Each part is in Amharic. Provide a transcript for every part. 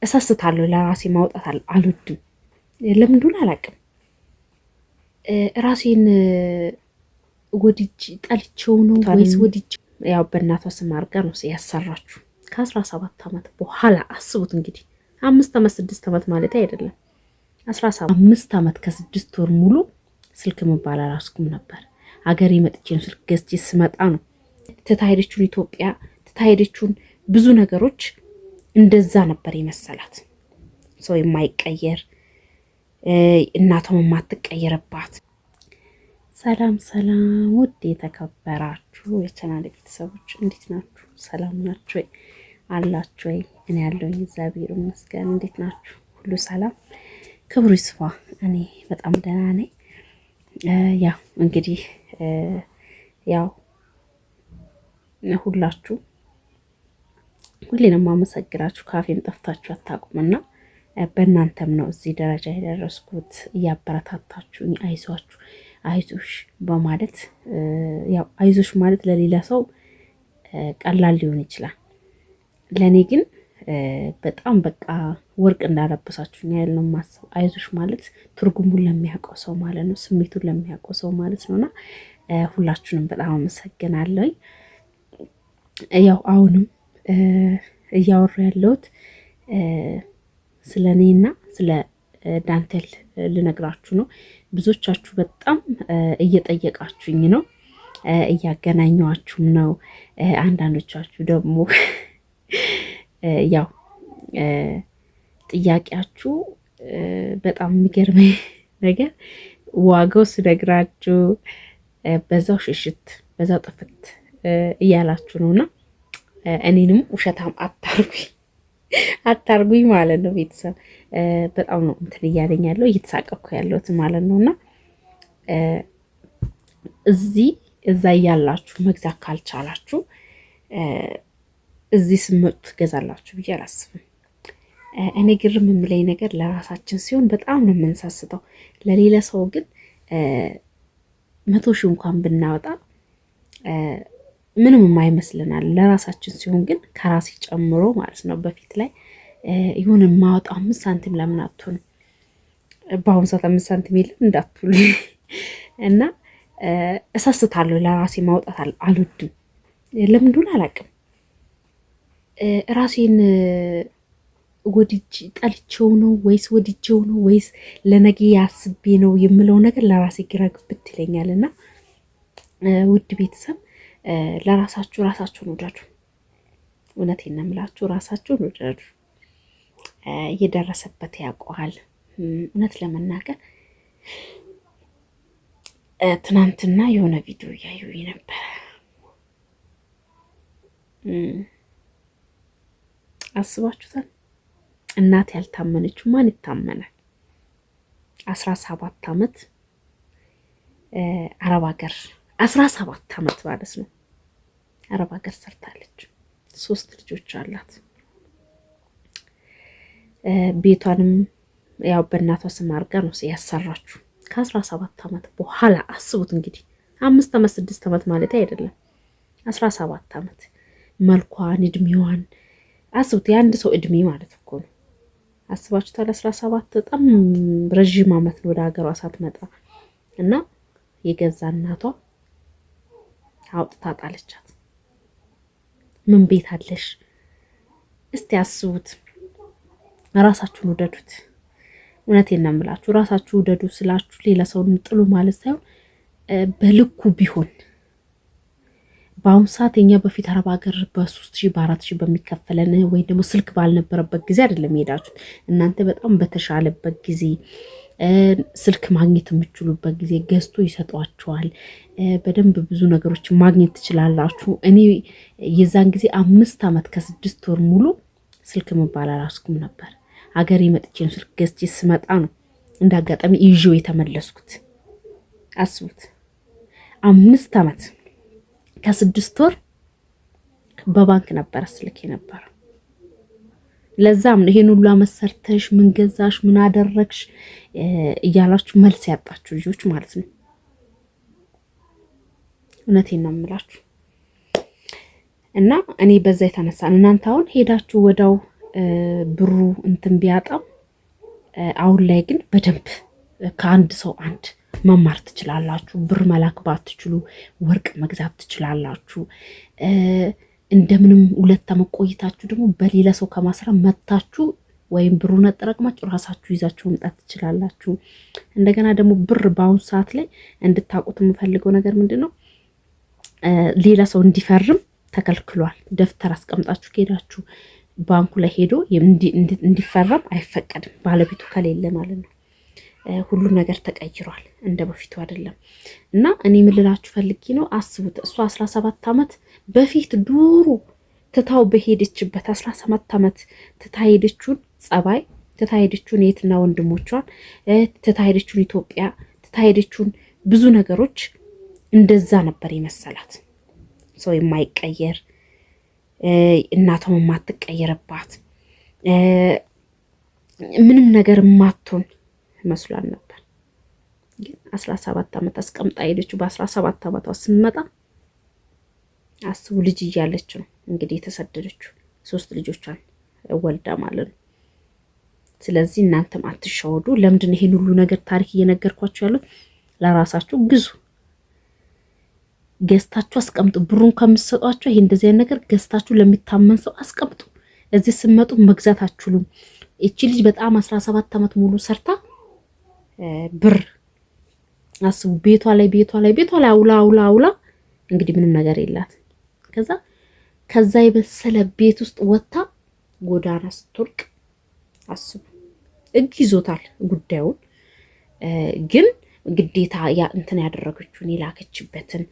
እሰስታለሁ ለራሴ ማውጣት አልወድም። ለምንድን አላውቅም። ራሴን ወድጄ ጠልቼው ነው ወይስ ወድጄ? ያው በእናቷ ስም አድርጋ ነው ያሰራችሁ ከ17 ዓመት በኋላ አስቡት እንግዲህ 5 ዓመት 6 ዓመት ማለት አይደለም 15 ዓመት ከ6 ወር ሙሉ ስልክ መባል አላስኩም ነበር። ሀገሬ መጥቼ ነው ስልክ ገዝቼ ስመጣ ነው ትታሄደችውን ኢትዮጵያ ትታሄደችውን ብዙ ነገሮች እንደዛ ነበር የመሰላት። ሰው የማይቀየር እናቷም የማትቀየርባት። ሰላም ሰላም፣ ውድ የተከበራችሁ የቻናል ቤተሰቦች እንዴት ናችሁ? ሰላም ናችሁ ወይ? አላችሁ ወይ? እኔ ያለሁኝ እግዚአብሔር ይመስገን። እንዴት ናችሁ? ሁሉ ሰላም፣ ክብሩ ይስፋ። እኔ በጣም ደህና ነኝ። ያው እንግዲህ ያው ሁላችሁ ሁሌንም ማመሰግናችሁ ካፌም ጠፍታችሁ አታውቁምና በእናንተም ነው እዚህ ደረጃ የደረስኩት። እያበረታታችሁኝ አይዟችሁ አይዞሽ በማለት ያው አይዞሽ ማለት ለሌላ ሰው ቀላል ሊሆን ይችላል። ለእኔ ግን በጣም በቃ ወርቅ እንዳለበሳችሁ ያህል ነው የማስበው። አይዞሽ ማለት ትርጉሙን ለሚያውቀው ሰው ማለት ነው፣ ስሜቱን ለሚያውቀው ሰው ማለት ነውና ሁላችሁንም በጣም አመሰግናለሁኝ። ያው አሁንም እያወሩ ያለሁት ስለ እኔና ስለ ዳንቴል ልነግራችሁ ነው። ብዙዎቻችሁ በጣም እየጠየቃችሁኝ ነው፣ እያገናኘዋችሁም ነው። አንዳንዶቻችሁ ደግሞ ያው ጥያቄያችሁ በጣም የሚገርመኝ ነገር ዋጋው ስነግራችሁ በዛው ሽሽት በዛው ጥፍት እያላችሁ ነውና እኔንም ውሸታም አታርጉኝ ማለት ነው። ቤተሰብ በጣም ነው እንትን እያለኝ ያለው እየተሳቀኩ ያለሁት ማለት ነውና እዛ እያላችሁ መግዛት ካልቻላችሁ እዚህ ስመጡ ትገዛላችሁ ብዬ አላስብም። እኔ ግርም የምለኝ ነገር ለራሳችን ሲሆን በጣም ነው የምንሳስተው። ለሌላ ሰው ግን 100 ሺህ እንኳን ብናወጣ ምንም የማይመስልናል። ለራሳችን ሲሆን ግን ከራሴ ጨምሮ ማለት ነው። በፊት ላይ ይሁን የማወጣ 5 ሳንቲም ለምን አትሆንም? በአሁኑ ሰዓት 5 ሳንቲም የለም እንዳትሉ እና እሰስታለሁ ለራሴ ማውጣት አልወድም። ለምንድን አላውቅም። ራሴን ወድጄ ጠልቼው ነው ወይስ ወድጄው ነው ወይስ ለነገ ያስቤ ነው የምለው ነገር ለራሴ ግራ ግብት ይለኛልና ውድ ቤተሰብ ለራሳችሁን ውደዱ። እውነቴን ነው የምላችሁ፣ ራሳችሁን ውደዱ። እየደረሰበት ያውቀዋል። እውነት ለመናገር ትናንትና የሆነ ቪዲዮ እያዩኝ ነበረ። አስባችሁታል? እናት ያልታመነችው ማን ይታመናል? 17 ዓመት አረብ ሀገር 17 ዓመት ማለት ነው አረብ ሀገር ሰርታለች። 3 ልጆች አላት። ቤቷንም ያው በእናቷ ስም አድርጋ ነው ያሰራችሁ ከ17 ዓመት በኋላ አስቡት እንግዲህ 5 ዓመት 6 ዓመት ማለት አይደለም 17 ዓመት መልኳን እድሜዋን አስቡት። የአንድ ሰው እድሜ ማለት እኮ ነው። አስባችሁታል? 17 በጣም ረዥም ዓመት ነው ወደ ሀገሯ ሳትመጣ እና የገዛ እናቷ አውጥታ ጣለቻት። ምን ቤት አለሽ? እስቲ አስቡት። ራሳችሁን ውደዱት። እውነቴን ነው የምላችሁ፣ ራሳችሁ ውደዱ ስላችሁ ሌላ ሰውንም ጥሉ ማለት ሳይሆን በልኩ ቢሆን። በአሁኑ ሰዓት እኛ በፊት አረብ ሀገር በ3000 በ4000 በሚከፈለን ወይም ደግሞ ስልክ ባልነበረበት ጊዜ አይደለም የሄዳችሁት እናንተ በጣም በተሻለበት ጊዜ ስልክ ማግኘት የምችሉበት ጊዜ ገዝቶ ይሰጧቸዋል። በደንብ ብዙ ነገሮች ማግኘት ትችላላችሁ። እኔ የዛን ጊዜ 5 ዓመት ከ6 ወር ሙሉ ስልክ መባል አላስኩም ነበር። ሀገሬ መጥቼ ነው ስልክ ገዝቼ ስመጣ ነው እንደ አጋጣሚ ይዤው የተመለስኩት። አስቡት 5 ዓመት ከ6 ወር በባንክ ነበር ስልክ የነበረው። ለዛም ነው ይሄን ሁሉ አመሰርተሽ ምን ገዛሽ ምን አደረግሽ እያላችሁ መልስ ያጣችሁ ልጆች ማለት ነው። እውነቴን ነው የምላችሁ። እና እኔ በዛ የተነሳ እናንተ አሁን ሄዳችሁ ወዳው ብሩ እንትን ቢያጣም አሁን ላይ ግን በደንብ ከአንድ ሰው አንድ መማር ትችላላችሁ። ብር መላክ ባትችሉ ወርቅ መግዛት ትችላላችሁ። እንደምንም 2 ዓመት ቆይታችሁ ደግሞ በሌላ ሰው ከማስራ መታችሁ ወይም ብሩን አጠራቅማችሁ ራሳችሁ ይዛችሁ መምጣት ትችላላችሁ። እንደገና ደግሞ ብር በአሁኑ ሰዓት ላይ እንድታውቁት የምፈልገው ነገር ምንድን ነው፣ ሌላ ሰው እንዲፈርም ተከልክሏል። ደብተር አስቀምጣችሁ ከሄዳችሁ ባንኩ ላይ ሄዶ እንዲፈረም አይፈቀድም፣ ባለቤቱ ከሌለ ማለት ነው። ሁሉም ነገር ተቀይሯል፣ እንደ በፊቱ አይደለም። እና እኔ የምልላችሁ ፈልጌ ነው፣ አስቡት እሷ 17 ዓመት በፊት ዱሮ ትታው በሄደችበት 17 ዓመት ትታሄደችውን ጸባይ፣ ትታሄደችውን የትና ወንድሞቿን፣ ትታሄደችውን ኢትዮጵያ፣ ትታሄደችውን ብዙ ነገሮች እንደዛ ነበር የመሰላት። ሰው የማይቀየር እናቷም የማትቀየርባት ምንም ነገር የማትሆን መስሏል ነበር። ግን 17 ዓመት አስቀምጣ ሄደችው። በ17 ዓመቷ ስንመጣ አስቡ፣ ልጅ እያለች ነው እንግዲህ የተሰደደችው፣ 3 ልጆቿን ወልዳ ማለት ነው። ስለዚህ እናንተም አትሻወዱ። ለምንድን ይሄን ሁሉ ነገር ታሪክ እየነገርኳችሁ ያሉት? ለራሳችሁ ግዙ፣ ገዝታችሁ አስቀምጡ። ብሩን ከምትሰጧቸው ይሄ እንደዚህ አይነት ነገር ገዝታችሁ ለሚታመን ሰው አስቀምጡ። እዚህ ስትመጡ መግዛት አትችሉም። እቺ ልጅ በጣም 17 ዓመት ሙሉ ሰርታ ብር አስቡ፣ ቤቷ ላይ አውላ እንግዲህ ምንም ነገር የላት። ከዛ የበሰለ ቤት ውስጥ ወጥታ ጎዳና ስትወርቅ አስቡ። እጅ ይዞታል ጉዳዩን፣ ግን ግዴታ እንትን ያደረገችውን የላከችበትን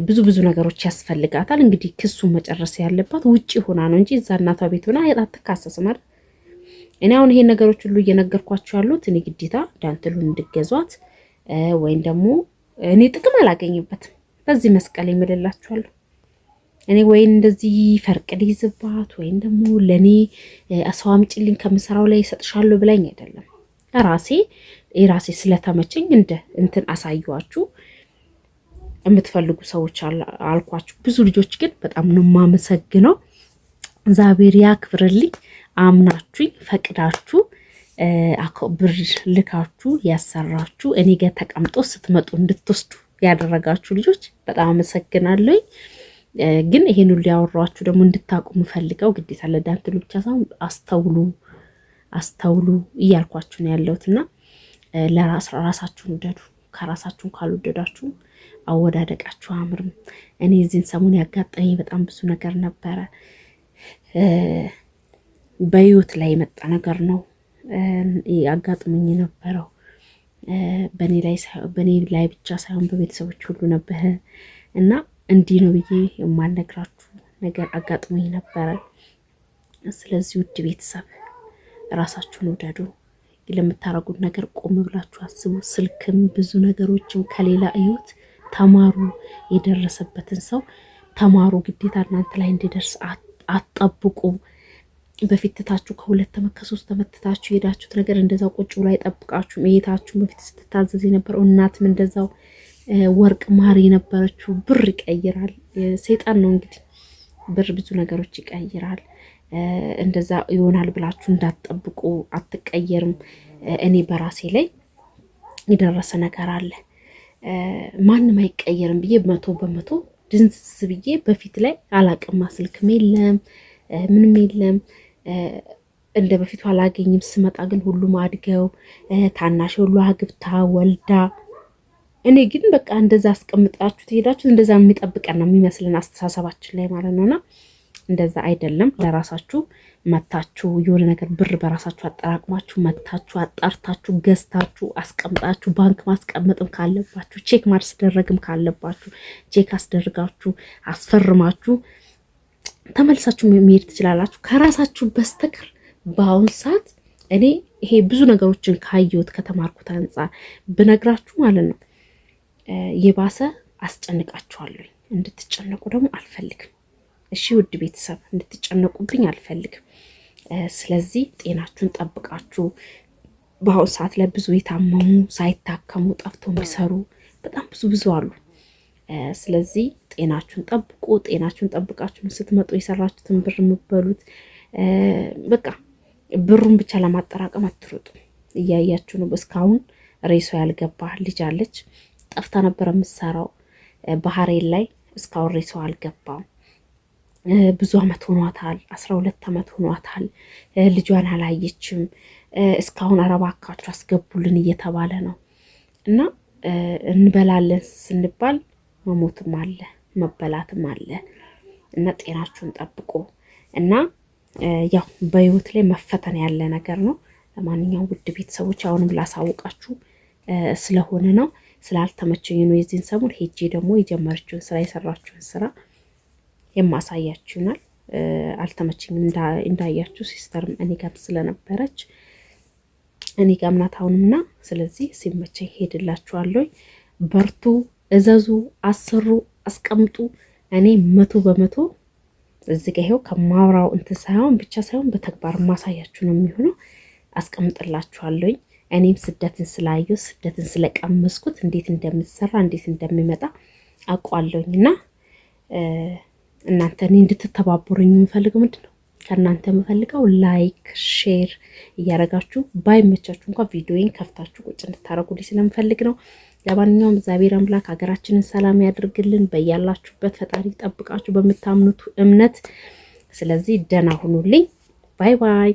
ብዙ ነገሮች ያስፈልጋታል። እንግዲህ ክሱን መጨረስ ያለባት ውጪ ሆና ነው እንጂ እዛ እናቷ ቤት ሆና አትካሰስም አይደል? እኔ አሁን ይሄን ነገሮች ሁሉ እየነገርኳቸው ያሉት እኔ ግዴታ ዳንትሉን እንድገዟት ወይም ደግሞ እኔ ጥቅም አላገኝበትም በዚህ መስቀል የምልላችኋለሁ። እኔ ወይን እንደዚህ ፈርቅ ልይዝባት ወይም ደግሞ ለእኔ ሰው አምጪልኝ ከምሰራው ላይ ይሰጥሻለሁ ብላኝ አይደለም። የራሴ ስለተመቸኝ እንደ እንትን አሳየኋችሁ። የምትፈልጉ ሰዎች አልኳችሁ። ብዙ ልጆች ግን በጣም ነው የማመሰግነው። እግዚአብሔር ያክብርልኝ። አምናችሁኝ ፈቅዳችሁ ብር ልካችሁ ያሰራችሁ እኔ ጋር ተቀምጦ ስትመጡ እንድትወስዱ ያደረጋችሁ ልጆች በጣም አመሰግናለሁ። ግን ይሄን ሁሉ ያወራችሁ ደግሞ እንድታውቁ የምፈልገው ግዴታ ለዳንትሉ ብቻ ሳይሆን አስተውሉ እያልኳችሁ ነው ያለሁትና ለራሳችሁን ውደዱ። ከራሳችሁን ካልወደዳችሁ አወዳደቃችሁ አምርም። እኔ እዚህን ሰሞን ያጋጠመኝ በጣም ብዙ ነገር ነበረ። በህይወት ላይ የመጣ ነገር ነው አጋጥሞኝ የነበረው። በእኔ ላይ ብቻ ሳይሆን በቤተሰቦች ሁሉ ነበረ እና እንዲህ ነው ብዬ የማልነግራችሁ ነገር አጋጥሞኝ ነበረ። ስለዚህ ውድ ቤተሰብ ራሳችሁን ውደዱ። ለምታረጉት ነገር ቆም ብላችሁ አስቡ። ስልክም ብዙ ነገሮችም ከሌላ እዩት፣ ተማሩ። የደረሰበትን ሰው ተማሩ። ግዴታ እናንተ ላይ እንዲደርስ አትጠብቁ። በፊት ትታችሁ ከ2 ዓመት ከ3 ዓመት ትታችሁ የሄዳችሁት ነገር እንደዛው ቁጭ ብሎ አይጠብቃችሁም። እየታችሁም በፊት ስትታዘዝ የነበረው እናትም እንደዛው ወርቅ ማር የነበረችው ብር ይቀይራል። ሰይጣን ነው እንግዲህ ብር ብዙ ነገሮች ይቀይራል። እንደዛ ይሆናል ብላችሁ እንዳትጠብቁ፣ አትቀየርም። እኔ በራሴ ላይ የደረሰ ነገር አለ። ማንም አይቀየርም ብዬ 100% ድንዝዝ ብዬ በፊት ላይ አላቅማ። ስልክም የለም ምንም የለም። እንደ በፊቱ አላገኝም። ስመጣ ግን ሁሉም አድገው ታናሽ ሁሉ አግብታ ወልዳ፣ እኔ ግን በቃ እንደዛ አስቀምጣችሁ ትሄዳችሁ። እንደዛ የሚጠብቀን ነው የሚመስልን አስተሳሰባችን ላይ ማለት ነውና እንደዛ አይደለም። ለራሳችሁ መታችሁ የሆነ ነገር ብር በራሳችሁ አጠራቅማችሁ መታችሁ አጣርታችሁ ገዝታችሁ አስቀምጣችሁ ባንክ ማስቀመጥም ካለባችሁ ቼክ ማስደረግም ካለባችሁ ቼክ አስደርጋችሁ አስፈርማችሁ ተመልሳችሁ መሄድ ትችላላችሁ። ከራሳችሁ በስተቀር በአሁን ሰዓት እኔ ይሄ ብዙ ነገሮችን ካየሁት ከተማርኩት አንጻር ብነግራችሁ ማለት ነው የባሰ አስጨንቃችኋለሁ። እንድትጨነቁ ደግሞ አልፈልግም። እሺ ውድ ቤተሰብ እንድትጨነቁብኝ አልፈልግም። ስለዚህ ጤናችሁን ጠብቃችሁ፣ በአሁኑ ሰዓት ላይ ብዙ የታመሙ ሳይታከሙ ጠፍቶ የሚሰሩ በጣም ብዙ አሉ። ስለዚህ ጤናችሁን ጠብቁ። ጤናችሁን ጠብቃችሁ ስትመጡ የሰራችሁትን ብር የምትበሉት በቃ ብሩን ብቻ ለማጠራቀም አትሩጡ። እያያችሁ ነው። እስካሁን ሬሷ ያልገባ ልጅ አለች። ጠፍታ ነበር የምትሰራው ባህሬን ላይ። እስካሁን ሬሷ አልገባም። ብዙ አመት ሆኗታል። 12 አመት ሆኗታል። ልጇን አላየችም እስካሁን። እባካችሁ አስገቡልን እየተባለ ነው እና እንበላለን ስንባል መሞትም አለ መበላትም አለ እና ጤናችሁን ጠብቁ እና ያው በህይወት ላይ መፈተን ያለ ነገር ነው። ለማንኛውም ውድ ቤተሰቦች አሁንም ላሳውቃችሁ ስለሆነ ነው። ስላልተመቸኝ ነው የዚህን ሰሞን ሄጄ ደግሞ የጀመረችውን ስራ የሰራችውን ስራ የማሳያችሁናል። አልተመቸኝም እንዳያችሁ ሲስተርም እኔ ጋር ስለነበረች እኔ ጋር ምናት አሁንምና፣ ስለዚህ ሲመቸኝ ሄድላችኋለሁ። በርቱ፣ እዘዙ፣ አሰሩ፣ አስቀምጡ። እኔ 100% እዚህ ጋር ይሄው ከማውራው እንትን ሳይሆን ብቻ ሳይሆን በተግባር ማሳያችሁ ነው የሚሆነው። አስቀምጥላችኋለሁ። እኔም ስደትን ስላየሁ ስደትን ስለቀመስኩት እንዴት እንደምትሰራ እንዴት እንደሚመጣ አውቃለሁኝና እናንተ እኔ እንድትተባበሩኝ የምፈልገው ምንድን ነው ከእናንተ የምፈልገው ላይክ ሼር እያደረጋችሁ ባይመቻችሁ እንኳን ቪዲዮዬን ከፍታችሁ ቁጭ እንድታረጉልኝ ስለምፈልግ ነው። ለማንኛውም እግዚአብሔር አምላክ ሀገራችንን ሰላም ያድርግልን። በያላችሁበት ፈጣሪ ጠብቃችሁ በምታምኑት እምነት። ስለዚህ ደህና ሁኑልኝ። ባይ ባይ።